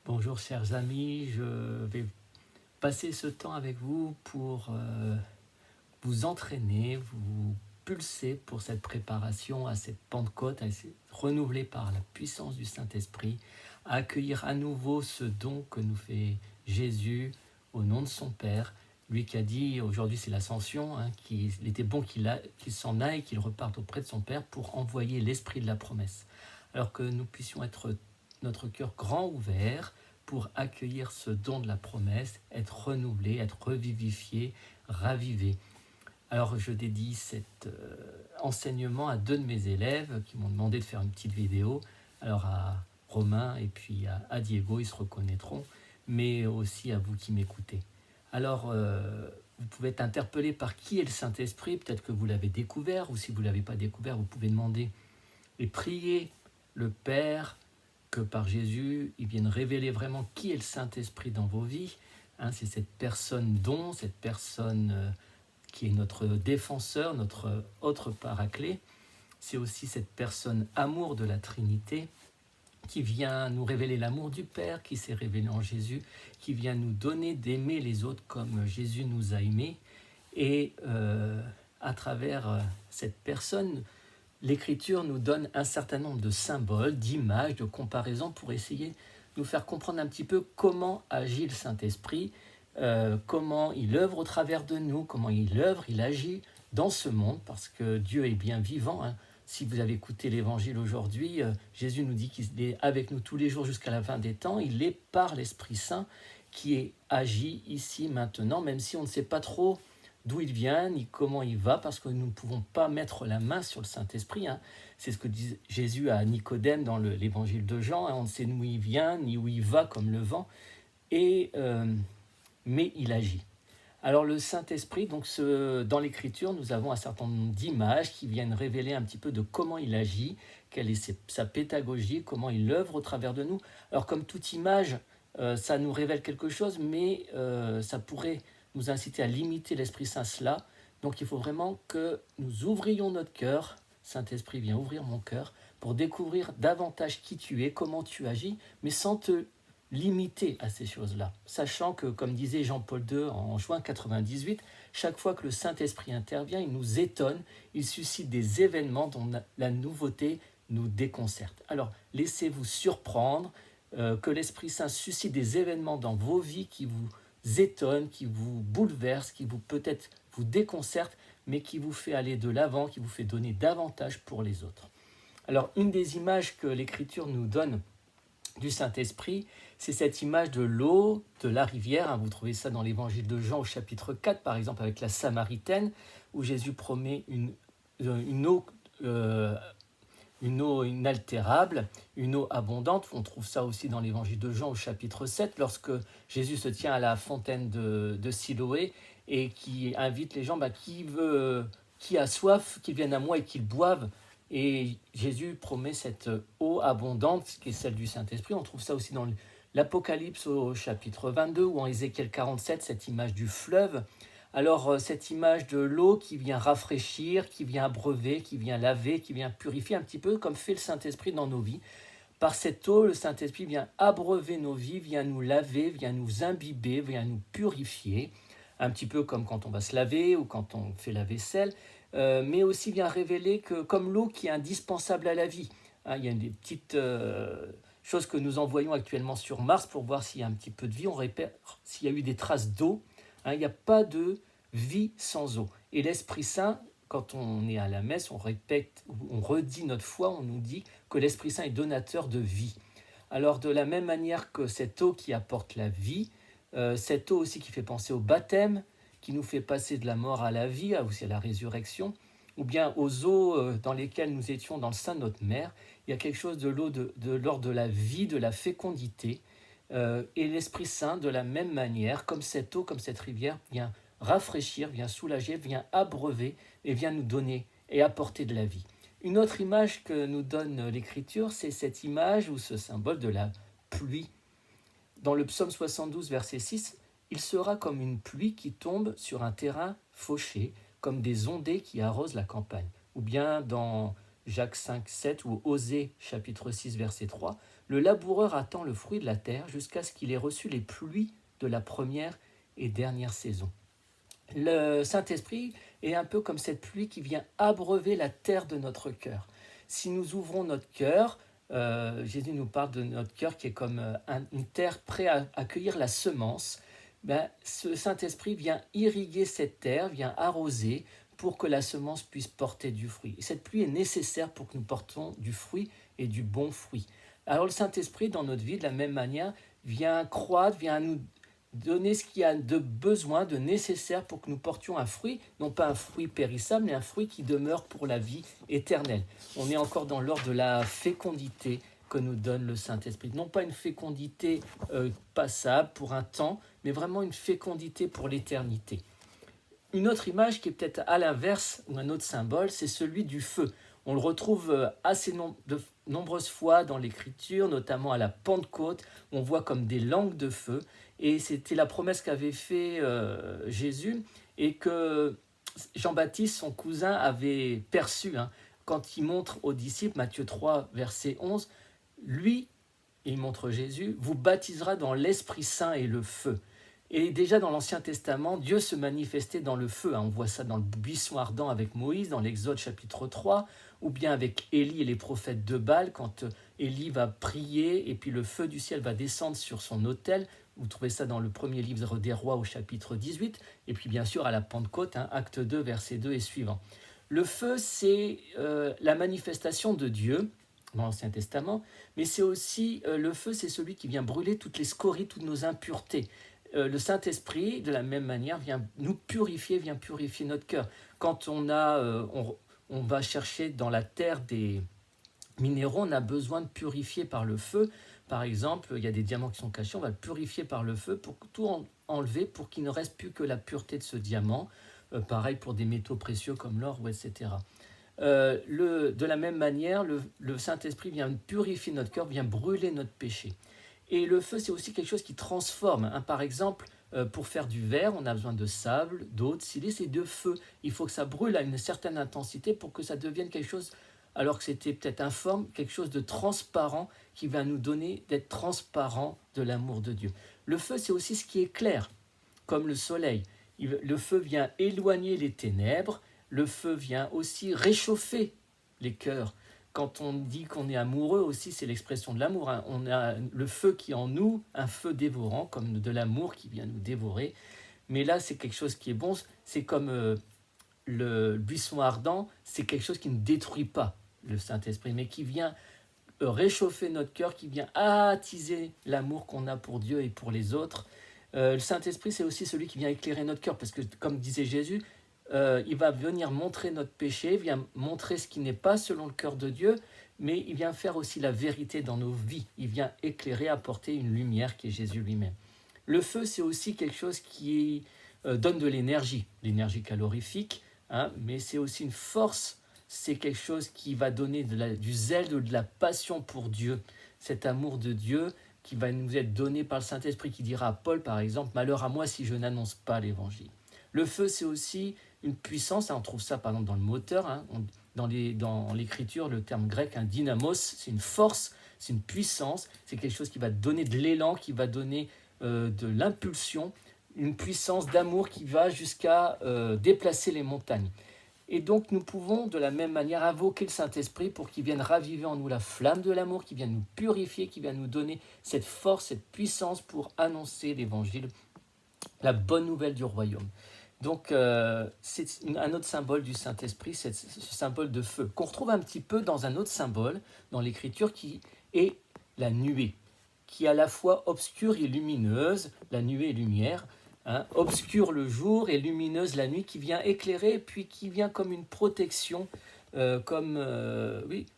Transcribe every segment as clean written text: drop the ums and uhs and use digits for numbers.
Bonjour chers amis, je vais passer ce temps avec vous pour vous entraîner, vous pulser pour cette préparation à cette Pentecôte, à être renouvelée par la puissance du Saint-Esprit, à accueillir à nouveau ce don que nous fait Jésus au nom de son Père, lui qui a dit, aujourd'hui c'est l'Ascension, qu'il était bon qu'il s'en aille, qu'il reparte auprès de son Père pour envoyer l'Esprit de la promesse. Alors que nous puissions être notre cœur grand ouvert pour accueillir ce don de la promesse, être renouvelé, être revivifié, ravivé. Alors je dédie cet enseignement à deux de mes élèves qui m'ont demandé de faire une petite vidéo. Alors à Romain et puis à Diego, ils se reconnaîtront, mais aussi à vous qui m'écoutez. Alors vous pouvez être interpellé par qui est le Saint-Esprit, peut-être que vous l'avez découvert, ou si vous ne l'avez pas découvert, vous pouvez demander et prier le Père que par Jésus, il vienne révéler vraiment qui est le Saint-Esprit dans vos vies. C'est cette personne don, cette personne qui est notre défenseur, notre autre paraclet. C'est aussi cette personne amour de la Trinité qui vient nous révéler l'amour du Père, qui s'est révélé en Jésus, qui vient nous donner d'aimer les autres comme Jésus nous a aimés. Et à travers cette personne, l'Écriture nous donne un certain nombre de symboles, d'images, de comparaisons pour essayer de nous faire comprendre un petit peu comment agit le Saint-Esprit, comment il œuvre au travers de nous, comment il œuvre, il agit dans ce monde, parce que Dieu est bien vivant. Si vous avez écouté l'Évangile aujourd'hui, Jésus nous dit qu'il est avec nous tous les jours jusqu'à la fin des temps. Il est par l'Esprit Saint qui agit ici, maintenant, même si on ne sait pas trop d'où il vient, ni comment il va, parce que nous ne pouvons pas mettre la main sur le Saint-Esprit. C'est ce que dit Jésus à Nicodème dans l'Évangile de Jean. On ne sait ni où il vient, ni où il va comme le vent, mais il agit. Alors le Saint-Esprit, donc dans l'Écriture, nous avons un certain nombre d'images qui viennent révéler un petit peu de comment il agit, quelle est sa pédagogie, comment il œuvre au travers de nous. Alors comme toute image, ça nous révèle quelque chose, mais ça pourrait nous inciter à limiter l'Esprit Saint cela. Donc il faut vraiment que nous ouvrions notre cœur. Saint-Esprit, viens ouvrir mon cœur pour découvrir davantage qui tu es, comment tu agis, mais sans te limiter à ces choses-là. Sachant que, comme disait Jean-Paul II en juin 98, chaque fois que le Saint-Esprit intervient, il nous étonne, il suscite des événements dont la nouveauté nous déconcerte. Alors, laissez-vous surprendre, que l'Esprit Saint suscite des événements dans vos vies qui vous étonnent, qui vous bouleversent, qui vous peut-être vous déconcertent, mais qui vous fait aller de l'avant, qui vous fait donner davantage pour les autres. Alors, une des images que l'Écriture nous donne du Saint-Esprit, c'est cette image de l'eau, de la rivière. Vous trouvez ça dans l'Évangile de Jean au chapitre 4, par exemple, avec la Samaritaine, où Jésus promet une eau inaltérable, une eau abondante. On trouve ça aussi dans l'Évangile de Jean au chapitre 7, lorsque Jésus se tient à la fontaine de Siloé et qui invite les gens, qui a soif, qu'ils viennent à moi et qu'ils boivent. Et Jésus promet cette eau abondante, qui est celle du Saint-Esprit. On trouve ça aussi dans l'Apocalypse au chapitre 22, ou en Ézéchiel 47, cette image du fleuve. Alors, cette image de l'eau qui vient rafraîchir, qui vient abreuver, qui vient laver, qui vient purifier, un petit peu comme fait le Saint-Esprit dans nos vies. Par cette eau, le Saint-Esprit vient abreuver nos vies, vient nous laver, vient nous imbiber, vient nous purifier, un petit peu comme quand on va se laver ou quand on fait la vaisselle, mais aussi vient révéler que, comme l'eau qui est indispensable à la vie, il y a des petites choses que nous envoyons actuellement sur Mars pour voir s'il y a un petit peu de vie, on repère s'il y a eu des traces d'eau. Il n'y a pas de vie sans eau. Et l'Esprit Saint, quand on est à la messe, on répète, on redit notre foi, on nous dit que l'Esprit Saint est donateur de vie. Alors de la même manière que cette eau qui apporte la vie, cette eau aussi qui fait penser au baptême, qui nous fait passer de la mort à la vie, aussi à la résurrection, ou bien aux eaux dans lesquelles nous étions dans le sein de notre mère, il y a quelque chose de l'eau de l'ordre de la vie, de la fécondité, et l'Esprit Saint, de la même manière, comme cette eau, comme cette rivière, vient rafraîchir, vient soulager, vient abreuver et vient nous donner et apporter de la vie. Une autre image que nous donne l'Écriture, c'est cette image ou ce symbole de la pluie. Dans le psaume 72, verset 6, « Il sera comme une pluie qui tombe sur un terrain fauché, comme des ondées qui arrosent la campagne. » Ou bien dans Jacques 5, 7 ou Osée, chapitre 6, verset 3, Le laboureur attend le fruit de la terre jusqu'à ce qu'il ait reçu les pluies de la première et dernière saison. Le Saint-Esprit est un peu comme cette pluie qui vient abreuver la terre de notre cœur. Si nous ouvrons notre cœur, Jésus nous parle de notre cœur qui est comme une terre prête à accueillir la semence. Ce Saint-Esprit vient irriguer cette terre, vient arroser pour que la semence puisse porter du fruit. Et cette pluie est nécessaire pour que nous portions du fruit et du bon fruit. Alors le Saint-Esprit, dans notre vie, de la même manière, vient croître, vient nous donner ce qu'il y a de besoin, de nécessaire pour que nous portions un fruit, non pas un fruit périssable, mais un fruit qui demeure pour la vie éternelle. On est encore dans l'ordre de la fécondité que nous donne le Saint-Esprit. Non pas une fécondité passable pour un temps, mais vraiment une fécondité pour l'éternité. Une autre image qui est peut-être à l'inverse, ou un autre symbole, c'est celui du feu. On le retrouve assez de nombreuses fois dans l'Écriture, notamment à la Pentecôte, on voit comme des langues de feu. Et c'était la promesse qu'avait fait Jésus et que Jean-Baptiste, son cousin, avait perçu. Quand il montre aux disciples, Matthieu 3, verset 11, lui, il montre Jésus, vous baptisera dans l'Esprit Saint et le feu. Et déjà dans l'Ancien Testament, Dieu se manifestait dans le feu. On voit ça dans le buisson ardent avec Moïse, dans l'Exode chapitre 3, ou bien avec Élie et les prophètes de Baal, quand Élie va prier et puis le feu du ciel va descendre sur son autel. Vous trouvez ça dans le premier livre des Rois au chapitre 18, et puis bien sûr à la Pentecôte, acte 2, verset 2 et suivant. Le feu, c'est la manifestation de Dieu dans l'Ancien Testament, mais c'est aussi, le feu, c'est celui qui vient brûler toutes les scories, toutes nos impuretés. Le Saint-Esprit, de la même manière, vient nous purifier, vient purifier notre cœur. Quand on va chercher dans la terre des minéraux, on a besoin de purifier par le feu. Par exemple, il y a des diamants qui sont cachés, on va le purifier par le feu pour tout enlever, pour qu'il ne reste plus que la pureté de ce diamant. Pareil pour des métaux précieux comme l'or, etc. De la même manière, le Saint-Esprit vient purifier notre cœur, vient brûler notre péché. Et le feu, c'est aussi quelque chose qui transforme. Par exemple, pour faire du verre, on a besoin de sable, d'eau, de silice et de feu. Il faut que ça brûle à une certaine intensité pour que ça devienne quelque chose, alors que c'était peut-être informe, quelque chose de transparent qui va nous donner d'être transparent de l'amour de Dieu. Le feu, c'est aussi ce qui éclaire, comme le soleil. Le feu vient éloigner les ténèbres. Le feu vient aussi réchauffer les cœurs. Quand on dit qu'on est amoureux aussi, c'est l'expression de l'amour. On a le feu qui est en nous, un feu dévorant, comme de l'amour qui vient nous dévorer. Mais là, c'est quelque chose qui est bon. C'est comme le buisson ardent, c'est quelque chose qui ne détruit pas le Saint-Esprit, mais qui vient réchauffer notre cœur, qui vient attiser l'amour qu'on a pour Dieu et pour les autres. Le Saint-Esprit, c'est aussi celui qui vient éclairer notre cœur, parce que, comme disait Jésus, il va venir montrer notre péché, il vient montrer ce qui n'est pas selon le cœur de Dieu, mais il vient faire aussi la vérité dans nos vies. Il vient éclairer, apporter une lumière qui est Jésus lui-même. Le feu, c'est aussi quelque chose qui donne de l'énergie calorifique, mais c'est aussi une force, c'est quelque chose qui va donner du zèle, de la passion pour Dieu, cet amour de Dieu qui va nous être donné par le Saint-Esprit, qui dira à Paul, par exemple, « Malheur à moi si je n'annonce pas l'évangile ». Le feu, c'est aussi une puissance, on trouve ça par exemple dans le moteur, dans l'écriture, le terme grec, un dynamos, c'est une force, c'est une puissance, c'est quelque chose qui va donner de l'élan, qui va donner de l'impulsion, une puissance d'amour qui va jusqu'à déplacer les montagnes. Et donc nous pouvons de la même manière invoquer le Saint-Esprit pour qu'il vienne raviver en nous la flamme de l'amour, qu'il vienne nous purifier, qu'il vienne nous donner cette force, cette puissance pour annoncer l'évangile, la bonne nouvelle du royaume. Donc c'est un autre symbole du Saint-Esprit, c'est ce symbole de feu, qu'on retrouve un petit peu dans un autre symbole dans l'Écriture qui est la nuée, qui est à la fois obscure et lumineuse, la nuée et lumière, obscure le jour et lumineuse la nuit, qui vient éclairer, puis qui vient comme une protection, comme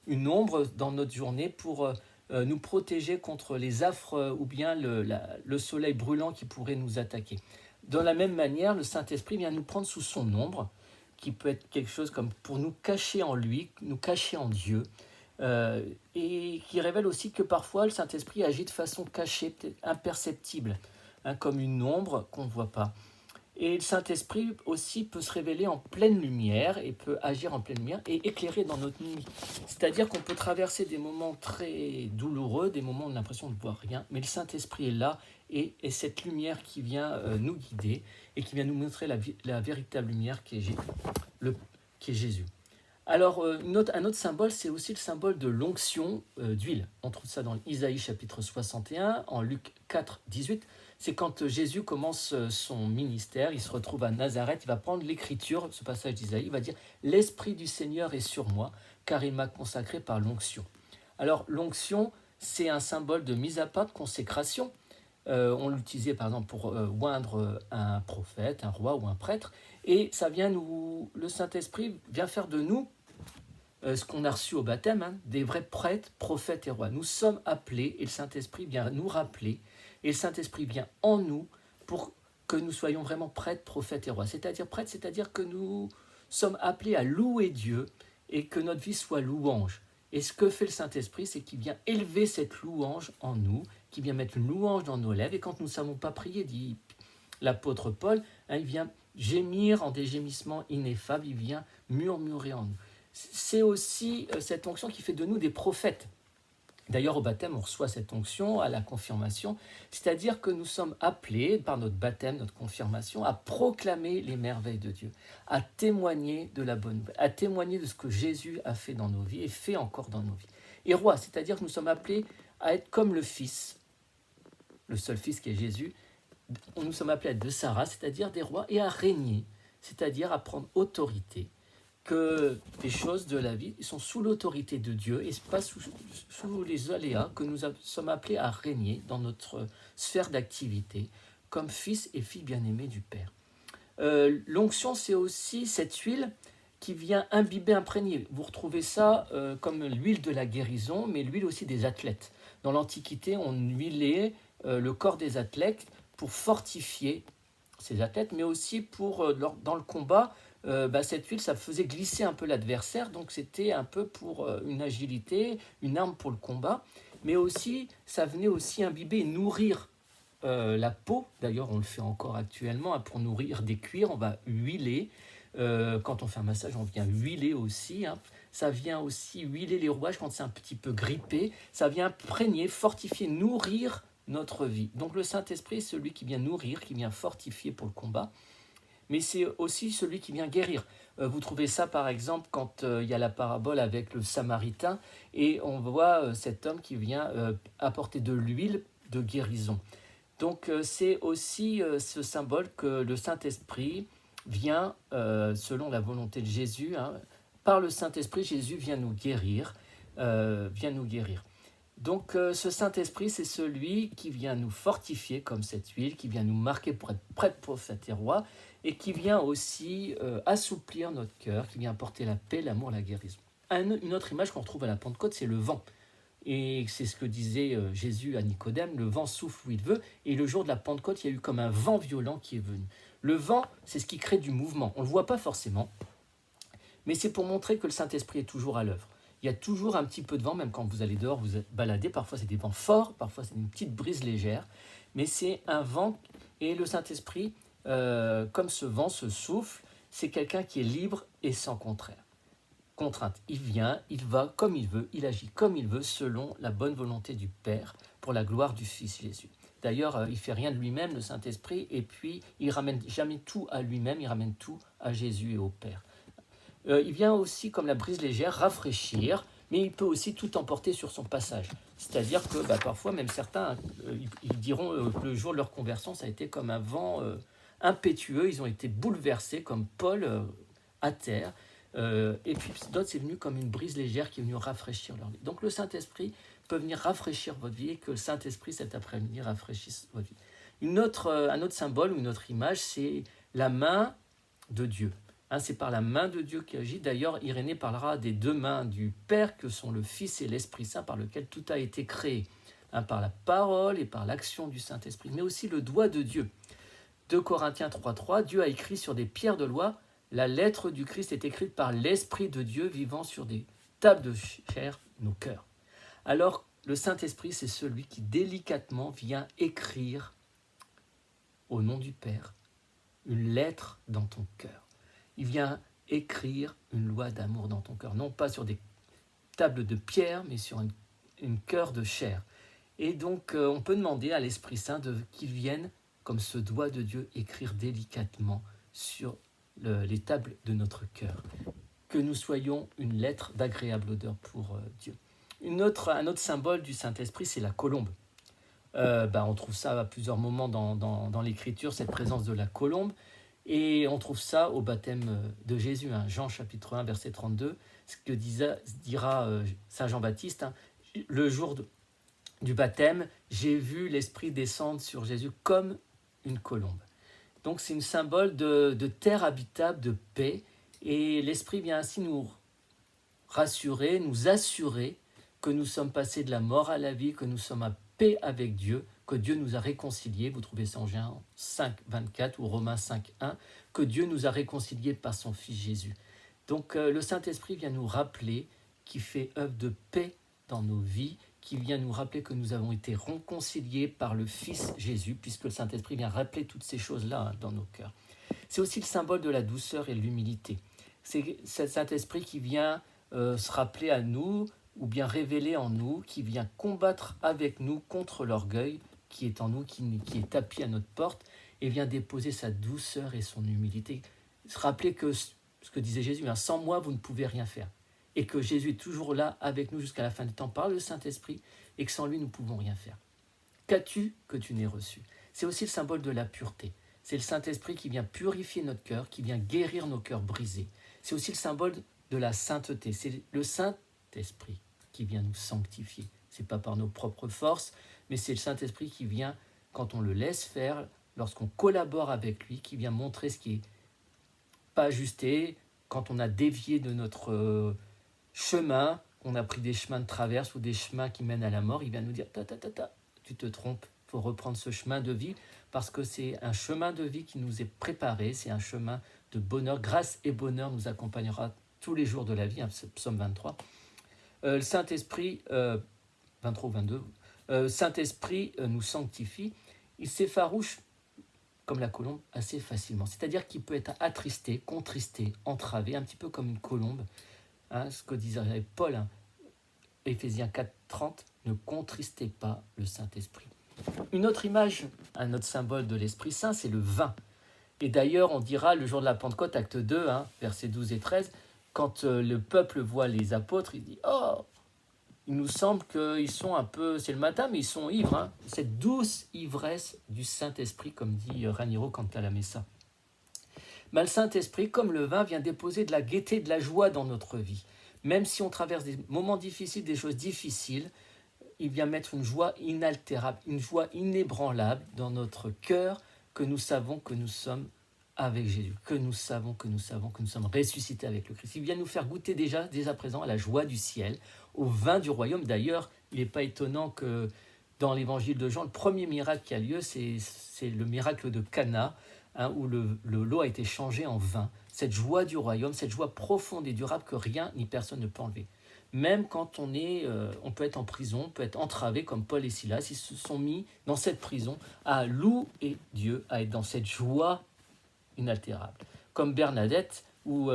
une ombre dans notre journée pour nous protéger contre les affres ou bien le soleil brûlant qui pourrait nous attaquer. De la même manière, le Saint-Esprit vient nous prendre sous son ombre, qui peut être quelque chose comme pour nous cacher en lui, nous cacher en Dieu, et qui révèle aussi que parfois le Saint-Esprit agit de façon cachée, peut-être imperceptible, comme une ombre qu'on ne voit pas. Et le Saint-Esprit aussi peut se révéler en pleine lumière et peut agir en pleine lumière et éclairer dans notre nuit. C'est-à-dire qu'on peut traverser des moments très douloureux, des moments où on a l'impression de ne voir rien, mais le Saint-Esprit est là et cette lumière qui vient nous guider et qui vient nous montrer la véritable lumière qui est Jésus. Alors, un autre symbole, c'est aussi le symbole de l'onction d'huile. On trouve ça dans Isaïe chapitre 61, en Luc 4, 18. C'est quand Jésus commence son ministère, il se retrouve à Nazareth, il va prendre l'écriture, ce passage d'Isaïe, il va dire « L'Esprit du Seigneur est sur moi, car il m'a consacré par l'onction ». Alors, l'onction, c'est un symbole de mise à part, de consécration. On l'utilisait par exemple pour oindre un prophète, un roi ou un prêtre, et ça vient le Saint-Esprit vient faire de nous ce qu'on a reçu au baptême, des vrais prêtres, prophètes et rois. Nous sommes appelés, et le Saint-Esprit vient nous rappeler, et le Saint-Esprit vient en nous pour que nous soyons vraiment prêtres, prophètes et rois. C'est-à-dire prêtres, c'est-à-dire que nous sommes appelés à louer Dieu, et que notre vie soit louange. Et ce que fait le Saint-Esprit, c'est qu'il vient élever cette louange en nous, qui vient mettre une louange dans nos lèvres, et quand nous ne savons pas prier, dit l'apôtre Paul, il vient gémir en des gémissements ineffables, il vient murmurer en nous. C'est aussi cette onction qui fait de nous des prophètes. D'ailleurs, au baptême, on reçoit cette onction à la confirmation, c'est-à-dire que nous sommes appelés, par notre baptême, notre confirmation, à proclamer les merveilles de Dieu, à témoigner de la bonne nouvelle, à témoigner de ce que Jésus a fait dans nos vies et fait encore dans nos vies. Et roi, c'est-à-dire que nous sommes appelés à être comme le Fils, le seul Fils qui est Jésus. Nous sommes appelés à être de Sarah, c'est-à-dire des rois, et à régner, c'est-à-dire à prendre autorité, que les choses de la vie sont sous l'autorité de Dieu et pas sous les aléas, que nous sommes appelés à régner dans notre sphère d'activité comme fils et filles bien-aimés du Père. L'onction, c'est aussi cette huile qui vient imbiber, imprégner. Vous retrouvez ça comme l'huile de la guérison, mais l'huile aussi des athlètes. Dans l'Antiquité, on huilait le corps des athlètes pour fortifier ces athlètes, mais aussi pour, dans le combat, cette huile, ça faisait glisser un peu l'adversaire, donc c'était un peu pour une agilité, une arme pour le combat, mais aussi, ça venait aussi imbiber et nourrir la peau. D'ailleurs, on le fait encore actuellement, pour nourrir des cuirs, on va huiler. Quand on fait un massage, on vient huiler aussi. Ça vient aussi huiler les rouages quand c'est un petit peu grippé. Ça vient imprégner, fortifier, nourrir notre vie. Donc le Saint-Esprit est celui qui vient nourrir, qui vient fortifier pour le combat, mais c'est aussi celui qui vient guérir. Vous trouvez ça par exemple quand il y a la parabole avec le Samaritain et on voit cet homme qui vient apporter de l'huile de guérison. Donc c'est aussi ce symbole que le Saint-Esprit vient, selon la volonté de Jésus, par le Saint-Esprit, Jésus vient nous guérir, Donc ce Saint-Esprit, c'est celui qui vient nous fortifier comme cette huile, qui vient nous marquer pour être prêt, prophète et roi, et qui vient aussi assouplir notre cœur, qui vient apporter la paix, l'amour, la guérison. Une autre image qu'on retrouve à la Pentecôte, c'est le vent. Et c'est ce que disait Jésus à Nicodème, le vent souffle où il veut, et le jour de la Pentecôte, il y a eu comme un vent violent qui est venu. Le vent, c'est ce qui crée du mouvement. On ne le voit pas forcément, mais c'est pour montrer que le Saint-Esprit est toujours à l'œuvre. Il y a toujours un petit peu de vent, même quand vous allez dehors, vous êtes baladé. Parfois, c'est des vents forts, parfois, c'est une petite brise légère. Mais c'est un vent, et le Saint-Esprit, comme ce vent, ce souffle, c'est quelqu'un qui est libre et sans contrainte. Il vient, il va comme il veut, il agit comme il veut, selon la bonne volonté du Père, pour la gloire du Fils Jésus. D'ailleurs, il ne fait rien de lui-même, le Saint-Esprit, et puis il ne ramène jamais tout à lui-même, il ramène tout à Jésus et au Père. Il vient aussi, comme la brise légère, rafraîchir, mais il peut aussi tout emporter sur son passage. C'est-à-dire que parfois, même certains, ils diront que le jour de leur conversion, ça a été comme un vent impétueux, ils ont été bouleversés, comme Paul à terre, et puis d'autres, c'est venu comme une brise légère qui est venue rafraîchir leur vie. Donc le Saint-Esprit peut venir rafraîchir votre vie, et que le Saint-Esprit, cet après-midi, rafraîchisse votre vie. Un autre symbole ou une autre image, c'est la main de Dieu. C'est par la main de Dieu qui agit. D'ailleurs, Irénée parlera des deux mains du Père que sont le Fils et l'Esprit Saint, par lequel tout a été créé, par la parole et par l'action du Saint-Esprit, mais aussi le doigt de Dieu. 2 Corinthiens 3.3, Dieu a écrit sur des pierres de loi, la lettre du Christ est écrite par l'Esprit de Dieu vivant sur des tables de chair, nos cœurs. Alors, le Saint-Esprit, c'est celui qui délicatement vient écrire au nom du Père une lettre dans ton cœur. Il vient écrire une loi d'amour dans ton cœur, non pas sur des tables de pierre, mais sur une cœur de chair. Et donc, on peut demander à l'Esprit Saint qu'il vienne, comme se doit de Dieu, écrire délicatement sur les tables de notre cœur. Que nous soyons une lettre d'agréable odeur pour Dieu. Un autre symbole du Saint-Esprit, c'est la colombe. On trouve ça à plusieurs moments dans l'Écriture, cette présence de la colombe. Et on trouve ça au baptême de Jésus, Jean chapitre 1, verset 32, ce que dira Saint Jean-Baptiste, le jour du baptême, j'ai vu l'Esprit descendre sur Jésus comme une colombe. Donc c'est un symbole de terre habitable, de paix, et l'Esprit vient ainsi nous rassurer, nous assurer que nous sommes passés de la mort à la vie, que nous sommes à paix avec Dieu, que Dieu nous a réconciliés, vous trouvez ça en Jean 5, 24 ou Romains 5, 1, que Dieu nous a réconciliés par son Fils Jésus. Donc le Saint-Esprit vient nous rappeler qu'il fait œuvre de paix dans nos vies, qui vient nous rappeler que nous avons été réconciliés par le Fils Jésus, puisque le Saint-Esprit vient rappeler toutes ces choses-là dans nos cœurs. C'est aussi le symbole de la douceur et de l'humilité. C'est le Saint-Esprit qui vient se rappeler à nous, ou bien révéler en nous, qui vient combattre avec nous contre l'orgueil qui est en nous, qui est tapis à notre porte, et vient déposer sa douceur et son humilité. Se rappeler que ce que disait Jésus, sans moi, vous ne pouvez rien faire. Et que Jésus est toujours là avec nous jusqu'à la fin du temps par le Saint-Esprit, et que sans lui, nous ne pouvons rien faire. Qu'as-tu que tu n'aies reçu? C'est aussi le symbole de la pureté. C'est le Saint-Esprit qui vient purifier notre cœur, qui vient guérir nos cœurs brisés. C'est aussi le symbole de la sainteté. C'est le Saint-Esprit qui vient nous sanctifier. Ce n'est pas par nos propres forces, mais c'est le Saint-Esprit qui vient, quand on le laisse faire, lorsqu'on collabore avec lui, qui vient montrer ce qui n'est pas ajusté, quand on a dévié de notre chemin, on a pris des chemins de traverse ou des chemins qui mènent à la mort, il vient nous dire tu te trompes, il faut reprendre ce chemin de vie, parce que c'est un chemin de vie qui nous est préparé, c'est un chemin de bonheur. Grâce et bonheur nous accompagnera tous les jours de la vie, psaume 23. Le Saint-Esprit, 23 ou 22, Saint-Esprit nous sanctifie, il s'effarouche comme la colombe assez facilement, c'est-à-dire qu'il peut être attristé, contristé, entravé, un petit peu comme une colombe, ce que disait Paul, Éphésiens 4, 30, ne contristez pas le Saint-Esprit. Une autre image, un autre symbole de l'Esprit Saint, c'est le vin. Et d'ailleurs, on dira le jour de la Pentecôte, acte 2, versets 12 et 13, quand le peuple voit les apôtres, il dit « Oh, il nous semble qu'ils sont un peu, c'est le matin, mais ils sont ivres. » Cette douce ivresse du Saint-Esprit, comme dit Raniero Cantalamessa. Mais le Saint-Esprit, comme le vin, vient déposer de la gaieté, de la joie dans notre vie. Même si on traverse des moments difficiles, des choses difficiles, il vient mettre une joie inaltérable, une joie inébranlable dans notre cœur, que nous savons que nous sommes avec Jésus, que nous savons que nous sommes ressuscités avec le Christ. Il vient nous faire goûter dès à présent à la joie du ciel, au vin du royaume. D'ailleurs, il n'est pas étonnant que dans l'évangile de Jean, le premier miracle qui a lieu, c'est le miracle de Cana, où l'eau a été changée en vin. Cette joie du royaume, cette joie profonde et durable que rien ni personne ne peut enlever. Même quand on peut être en prison, on peut être entravé comme Paul et Silas, ils se sont mis dans cette prison à louer Dieu, à être dans cette joie inaltérable. Comme Bernadette, où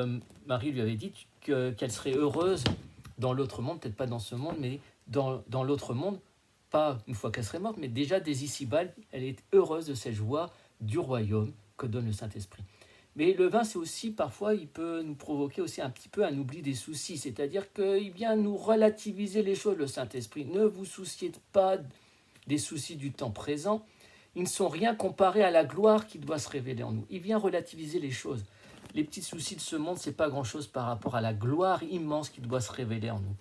Marie lui avait dit qu'elle serait heureuse dans l'autre monde, peut-être pas dans ce monde, mais dans l'autre monde, pas une fois qu'elle serait morte, mais déjà dès ici-bas, elle est heureuse de cette joie du royaume que donne le Saint-Esprit. Mais le vin, c'est aussi, parfois, il peut nous provoquer aussi un petit peu un oubli des soucis, c'est-à-dire qu'il vient nous relativiser les choses, le Saint-Esprit. Ne vous souciez pas des soucis du temps présent, ils ne sont rien comparés à la gloire qui doit se révéler en nous. Il vient relativiser les choses. Les petits soucis de ce monde, ce n'est pas grand-chose par rapport à la gloire immense qui doit se révéler en nous.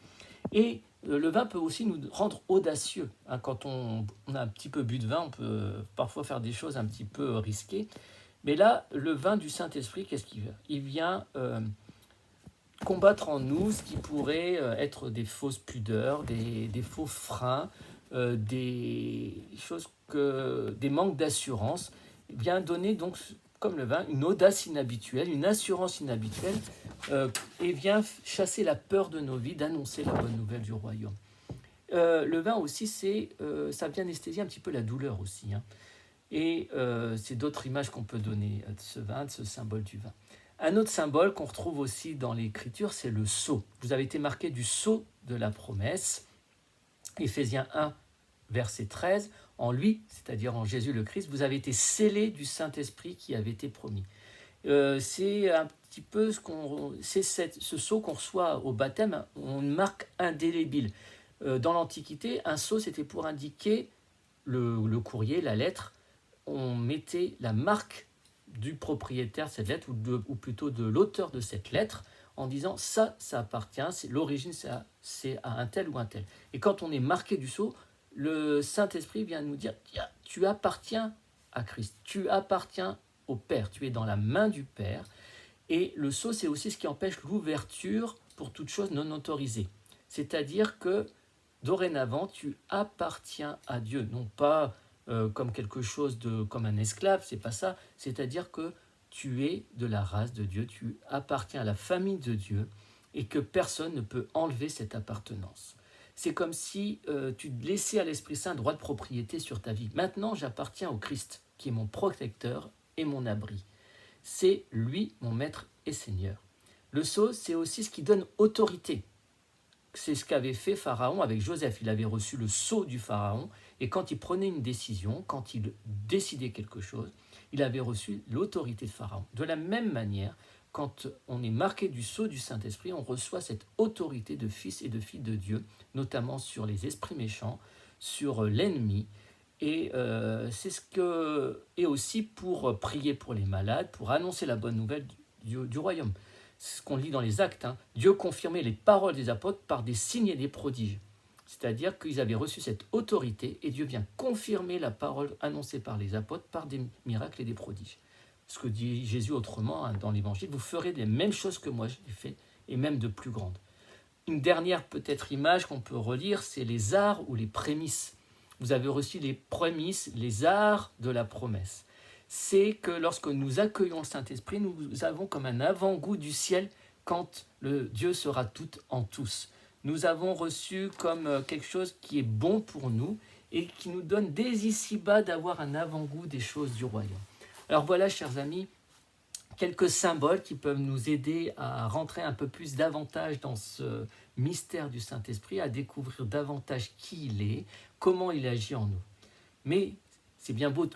Et le vin peut aussi nous rendre audacieux. Quand on a un petit peu bu de vin, on peut parfois faire des choses un petit peu risquées. Mais là, le vin du Saint-Esprit, qu'est-ce qu'il vient ? Il vient combattre en nous ce qui pourrait être des fausses pudeurs, des faux freins, des choses des manques d'assurance. Il vient donner donc, comme le vin, une audace inhabituelle, une assurance inhabituelle, et vient chasser la peur de nos vies, d'annoncer la bonne nouvelle du royaume. Le vin aussi, ça vient anesthésier un petit peu la douleur aussi. Et c'est d'autres images qu'on peut donner de ce vin, de ce symbole du vin. Un autre symbole qu'on retrouve aussi dans l'Écriture, c'est le sceau. Vous avez été marqué du sceau de la promesse. Éphésiens 1, verset 13. En lui, c'est-à-dire en Jésus le Christ, vous avez été scellés du Saint-Esprit qui avait été promis. C'est un petit peu ce sceau qu'on reçoit au baptême, une marque indélébile. Dans l'Antiquité, un sceau, c'était pour indiquer le courrier, la lettre. On mettait la marque du propriétaire de cette lettre, ou plutôt de l'auteur de cette lettre, en disant ça appartient, l'origine c'est à un tel ou un tel. Et quand on est marqué du sceau, le Saint-Esprit vient nous dire, tu appartiens à Christ, tu appartiens au Père, tu es dans la main du Père. Et le sceau, c'est aussi ce qui empêche l'ouverture pour toute chose non autorisée. C'est-à-dire que dorénavant, tu appartiens à Dieu, non pas comme quelque chose comme un esclave, c'est pas ça. C'est-à-dire que tu es de la race de Dieu, tu appartiens à la famille de Dieu et que personne ne peut enlever cette appartenance. C'est comme si tu laissais à l'Esprit Saint droit de propriété sur ta vie. Maintenant, j'appartiens au Christ, qui est mon protecteur et mon abri. C'est lui mon maître et Seigneur. Le sceau, c'est aussi ce qui donne autorité. C'est ce qu'avait fait Pharaon avec Joseph. Il avait reçu le sceau du Pharaon et quand il prenait une décision, quand il décidait quelque chose, il avait reçu l'autorité de Pharaon. De la même manière, quand on est marqué du sceau du Saint-Esprit, on reçoit cette autorité de fils et de filles de Dieu, notamment sur les esprits méchants, sur l'ennemi. Et c'est ce que et aussi pour prier pour les malades, pour annoncer la bonne nouvelle du royaume. C'est ce qu'on lit dans les Actes. Dieu confirmait les paroles des apôtres par des signes et des prodiges. C'est-à-dire qu'ils avaient reçu cette autorité et Dieu vient confirmer la parole annoncée par les apôtres par des miracles et des prodiges. Ce que dit Jésus autrement dans l'Évangile, vous ferez les mêmes choses que moi j'ai fait et même de plus grandes. Une dernière peut-être image qu'on peut relire, c'est les arts ou les prémices. Vous avez reçu les prémices, les arts de la promesse. C'est que lorsque nous accueillons le Saint-Esprit, nous avons comme un avant-goût du ciel quand le Dieu sera tout en tous. Nous avons reçu comme quelque chose qui est bon pour nous et qui nous donne dès ici-bas d'avoir un avant-goût des choses du royaume. Alors voilà, chers amis, quelques symboles qui peuvent nous aider à rentrer un peu plus davantage dans ce mystère du Saint-Esprit, à découvrir davantage qui il est, comment il agit en nous. Mais c'est bien beau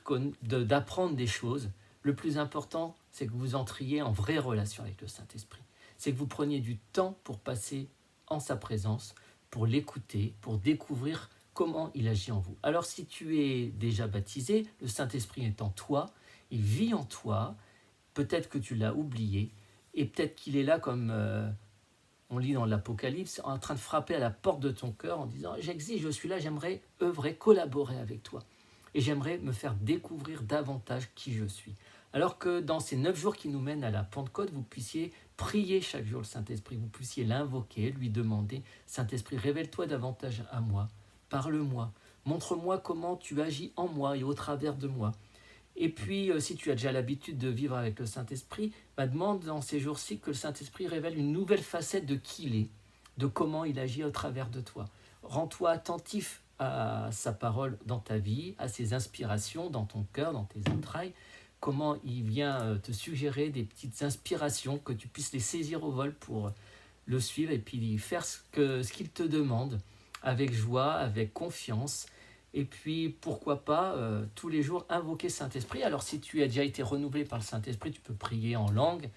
d'apprendre des choses. Le plus important, c'est que vous entriez en vraie relation avec le Saint-Esprit. C'est que vous preniez du temps pour passer en sa présence, pour l'écouter, pour découvrir comment il agit en vous. Alors si tu es déjà baptisé, le Saint-Esprit est en toi, il vit en toi, peut-être que tu l'as oublié, et peut-être qu'il est là comme on lit dans l'Apocalypse, en train de frapper à la porte de ton cœur en disant « J'existe, je suis là, j'aimerais œuvrer, collaborer avec toi. Et j'aimerais me faire découvrir davantage qui je suis. » Alors que dans ces 9 jours qui nous mènent à la Pentecôte, vous puissiez prier chaque jour le Saint-Esprit, vous puissiez l'invoquer, lui demander « Saint-Esprit, révèle-toi davantage à moi, parle-moi, montre-moi comment tu agis en moi et au travers de moi. » Et puis, si tu as déjà l'habitude de vivre avec le Saint-Esprit, demande dans ces jours-ci que le Saint-Esprit révèle une nouvelle facette de qui il est, de comment il agit au travers de toi. Rends-toi attentif à sa parole dans ta vie, à ses inspirations dans ton cœur, dans tes entrailles, comment il vient te suggérer des petites inspirations, que tu puisses les saisir au vol pour le suivre et puis faire ce qu'il te demande avec joie, avec confiance. Et puis, pourquoi pas, tous les jours, invoquer Saint-Esprit. Alors, si tu as déjà été renouvelé par le Saint-Esprit, tu peux prier en langue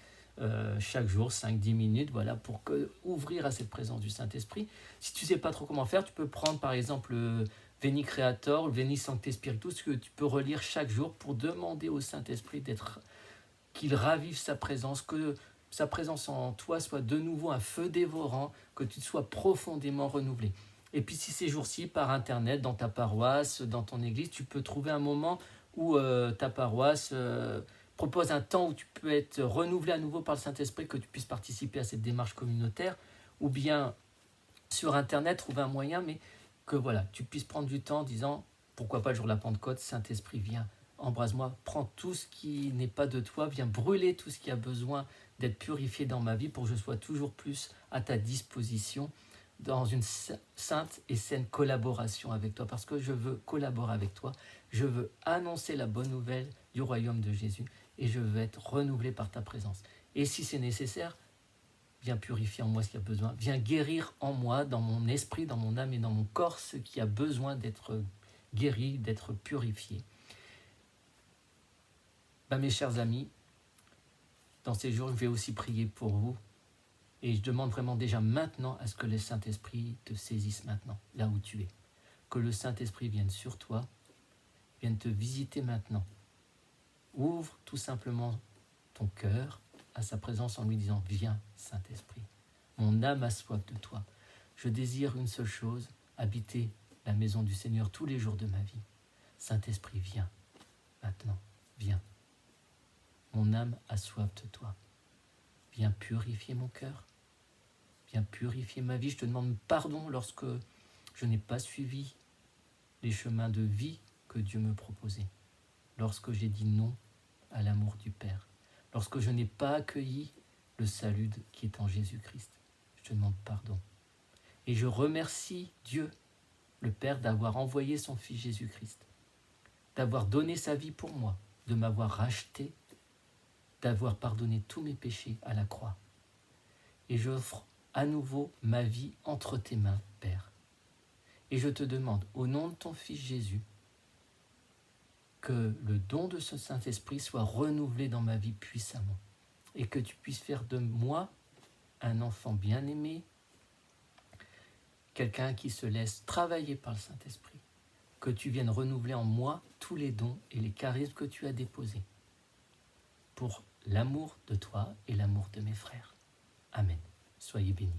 chaque jour, 5-10 minutes, voilà, pour ouvrir à cette présence du Saint-Esprit. Si tu ne sais pas trop comment faire, tu peux prendre, par exemple, le Veni Creator, le Veni Sancte Spiritus, que tu peux relire chaque jour pour demander au Saint-Esprit qu'il ravive sa présence, que sa présence en toi soit de nouveau un feu dévorant, que tu sois profondément renouvelé. Et puis si ces jours-ci, par Internet, dans ta paroisse, dans ton église, tu peux trouver un moment où ta paroisse propose un temps où tu peux être renouvelé à nouveau par le Saint-Esprit, que tu puisses participer à cette démarche communautaire, ou bien sur Internet, trouver un moyen, mais que voilà, tu puisses prendre du temps en disant, pourquoi pas le jour de la Pentecôte, Saint-Esprit, viens, embrase-moi, prends tout ce qui n'est pas de toi, viens brûler tout ce qui a besoin d'être purifié dans ma vie pour que je sois toujours plus à ta disposition dans une sainte et saine collaboration avec toi, parce que je veux collaborer avec toi, je veux annoncer la bonne nouvelle du royaume de Jésus, et je veux être renouvelé par ta présence. Et si c'est nécessaire, viens purifier en moi ce qui a besoin, viens guérir en moi, dans mon esprit, dans mon âme et dans mon corps, ce qui a besoin d'être guéri, d'être purifié. Mes chers amis, dans ces jours, je vais aussi prier pour vous. Et je demande vraiment déjà maintenant à ce que le Saint-Esprit te saisisse maintenant, là où tu es. Que le Saint-Esprit vienne sur toi, vienne te visiter maintenant. Ouvre tout simplement ton cœur à sa présence en lui disant « Viens, Saint-Esprit, mon âme a soif de toi. Je désire une seule chose, habiter la maison du Seigneur tous les jours de ma vie. Saint-Esprit, viens, maintenant, viens. Mon âme a soif de toi. Viens purifier mon cœur. Viens purifier ma vie. Je te demande pardon lorsque je n'ai pas suivi les chemins de vie que Dieu me proposait. Lorsque j'ai dit non à l'amour du Père. Lorsque je n'ai pas accueilli le salut qui est en Jésus-Christ. Je te demande pardon. Et je remercie Dieu, le Père, d'avoir envoyé son Fils Jésus-Christ, d'avoir donné sa vie pour moi, de m'avoir racheté, d'avoir pardonné tous mes péchés à la croix. Et j'offre à nouveau ma vie entre tes mains, Père. Et je te demande, au nom de ton Fils Jésus, que le don de ce Saint-Esprit soit renouvelé dans ma vie puissamment, et que tu puisses faire de moi un enfant bien-aimé, quelqu'un qui se laisse travailler par le Saint-Esprit, que tu viennes renouveler en moi tous les dons et les charismes que tu as déposés, pour l'amour de toi et l'amour de mes frères. Amen. Soyez bénis.